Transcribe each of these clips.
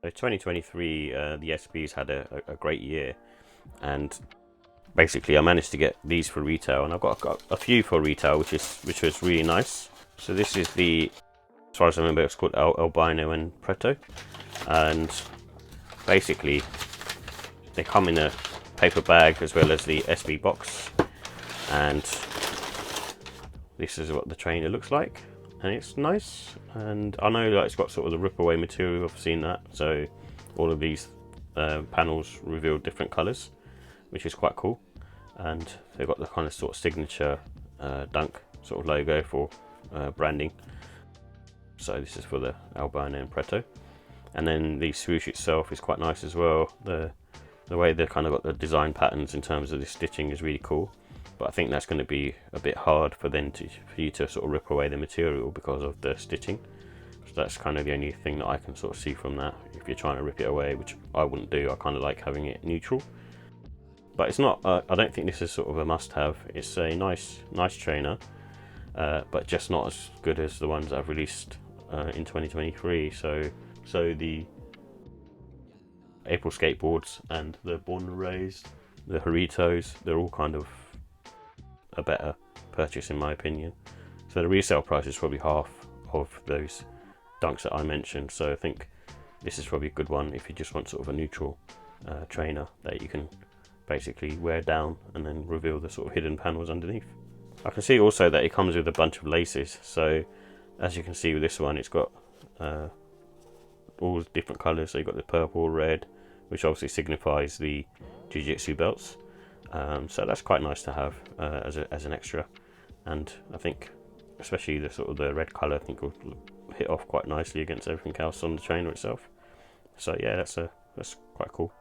So 2023, the SBs had a great year, and basically I managed to get these for retail, and I've got a few for retail, which was really nice. So this is the, as far as I remember, it's called Albino and Preto, and basically they come in a paper bag as well as the SB box, and this is what the trainer looks like, and it's nice. And I know that it's got sort of the rip away material, I've seen that, so all of these panels reveal different colours, which is quite cool. And they've got the kind of sort of signature Dunk sort of logo for branding. So this is for the Albino and Preto. And then the swoosh itself is quite nice as well. The way they've kind of got the design patterns in terms of the stitching is really cool. But I think that's going to be a bit hard for you to sort of rip away the material because of the stitching. So that's kind of the only thing that I can sort of see from that. If you're trying to rip it away, which I wouldn't do, I kind of like having it neutral. But it's not. I don't think this is sort of a must-have. It's a nice trainer, but just not as good as the ones I've released in 2023. So the April skateboards and the Born and Raised, the Horitos, they're all kind of a better purchase in my opinion. So the resale price is probably half of those Dunks that I mentioned. So I think this is probably a good one if you just want sort of a neutral trainer that you can basically wear down and then reveal the sort of hidden panels underneath. I can see also that it comes with a bunch of laces, so as you can see with this one, it's got all different colours. So you've got the purple, red, which obviously signifies the jiu-jitsu belts, so that's quite nice to have as an extra. And I think especially the sort of the red colour, I think will hit off quite nicely against everything else on the trainer itself. So yeah, that's quite cool.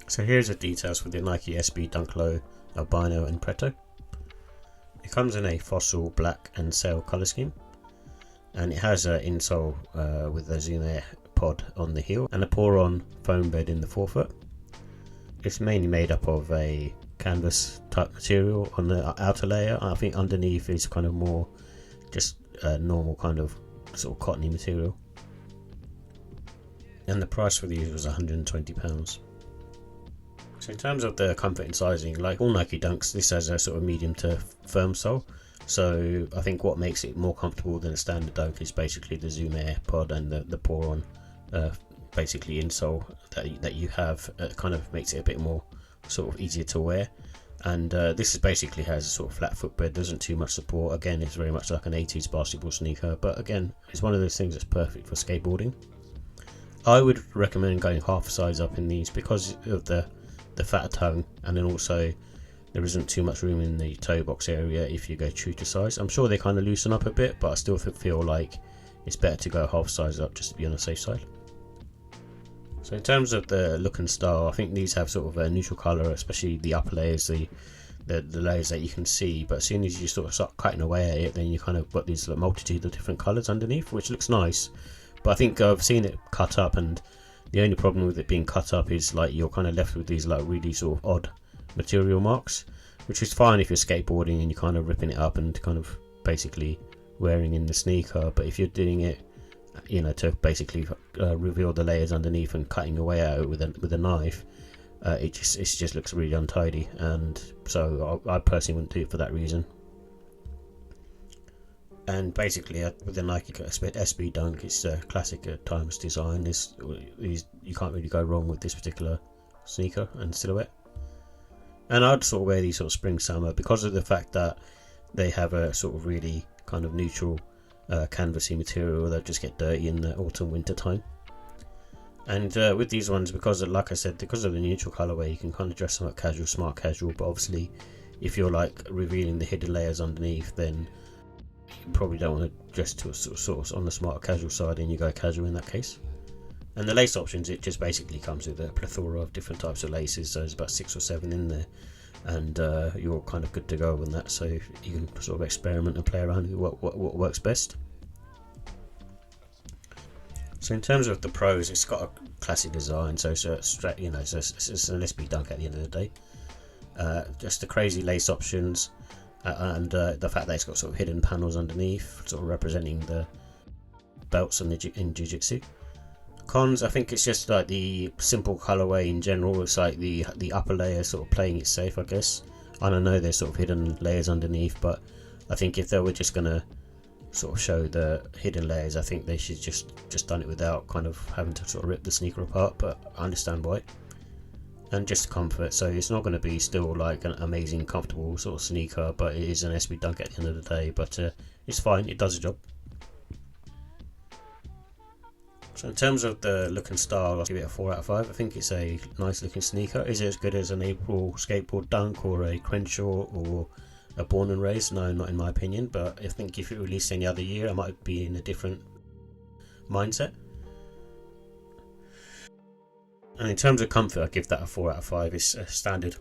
So here's the details for the Nike SB Dunk Low, Albino and Preto. It comes in a fossil black and sail colour scheme, and it has an insole with a Zoom Air pod on the heel and a pour-on foam bed in the forefoot. It's mainly made up of a canvas type material on the outer layer. I think underneath is kind of more just a normal kind of sort of cottony material. And the price for these was £120. So in terms of the comfort and sizing, like all Nike Dunks, this has a sort of medium to firm sole. So I think what makes it more comfortable than a standard Dunk is basically the Zoom Air pod and the pour-on basically insole that you have. Kind of makes it a bit more sort of easier to wear. And this is basically has a sort of flat footbed, doesn't too much support. Again, it's very much like an 80s basketball sneaker, but again, it's one of those things that's perfect for skateboarding. I would recommend going half a size up in these because of the fatter tongue, and then also there isn't too much room in the toe box area if you go true to size. I'm sure they kind of loosen up a bit, but I still feel like it's better to go half size up just to be on the safe side. So in terms of the look and style, I think these have sort of a neutral colour, especially the upper layers, the layers that you can see, but as soon as you sort of start cutting away at it, then you kind of got these multitude of different colours underneath, which looks nice. But I think I've seen it cut up, and the only problem with it being cut up is like you're kind of left with these like really sort of odd material marks, which is fine if you're skateboarding and you're kind of ripping it up and kind of basically wearing in the sneaker. But if you're doing it, you know, to basically reveal the layers underneath and cutting away at it with a knife, it just looks really untidy, and so I personally wouldn't do it for that reason. And basically, with the Nike SB Dunk, it's a classic timeless design. You can't really go wrong with this particular sneaker and silhouette. And I'd sort of wear these sort of spring summer because of the fact that they have a sort of really kind of neutral canvasy material that just get dirty in the autumn winter time. And with these ones, because like I said, because of the neutral colorway, you can kind of dress them up casual, smart casual. But obviously, if you're like revealing the hidden layers underneath, then you probably don't want to dress to a sort of on the smart casual side, and you go casual in that case. And the lace options, it just basically comes with a plethora of different types of laces, so there's about 6 or 7 in there, and you're kind of good to go on that, so you can sort of experiment and play around with what works best. So in terms of the pros, it's got a classic design, so it's an SB Dunk at the end of the day. Just the crazy lace options, and the fact that it's got sort of hidden panels underneath, sort of representing the belts in jiu-jitsu. Cons, I think it's just like the simple colorway in general. It's like the upper layer sort of playing it safe, I guess. I don't know, there's sort of hidden layers underneath, but I think if they were just gonna sort of show the hidden layers, I think they should just done it without kind of having to sort of rip the sneaker apart, but I understand why. And just comfort, so it's not going to be still like an amazing comfortable sort of sneaker, but it is an SB Dunk at the end of the day, but it's fine, it does the job. So in terms of the look and style, I'll give it a 4 out of 5. I think it's a nice looking sneaker. Is it as good as an April skateboard Dunk or a Crenshaw or a Born and Raised? No, not in my opinion, but I think if it released any other year I might be in a different mindset. And in terms of comfort, I give that a 4 out of 5. It's a standard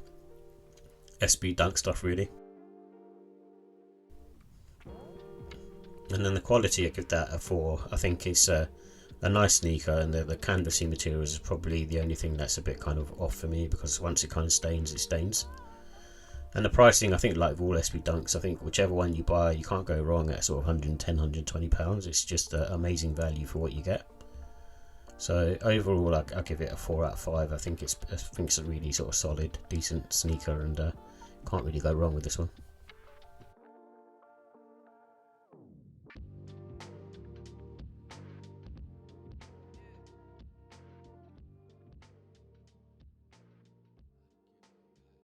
SB Dunk stuff really. And then the quality, I give that a 4. I think it's a nice sneaker, and the canvasy materials is probably the only thing that's a bit kind of off for me, because once it kind of stains, it stains. And the pricing, I think like with all SB Dunks, I think whichever one you buy, you can't go wrong at sort of £110, £120. It's just an amazing value for what you get. So overall, I'll give it a 4 out of 5. I think it's a really sort of solid, decent sneaker, and can't really go wrong with this one.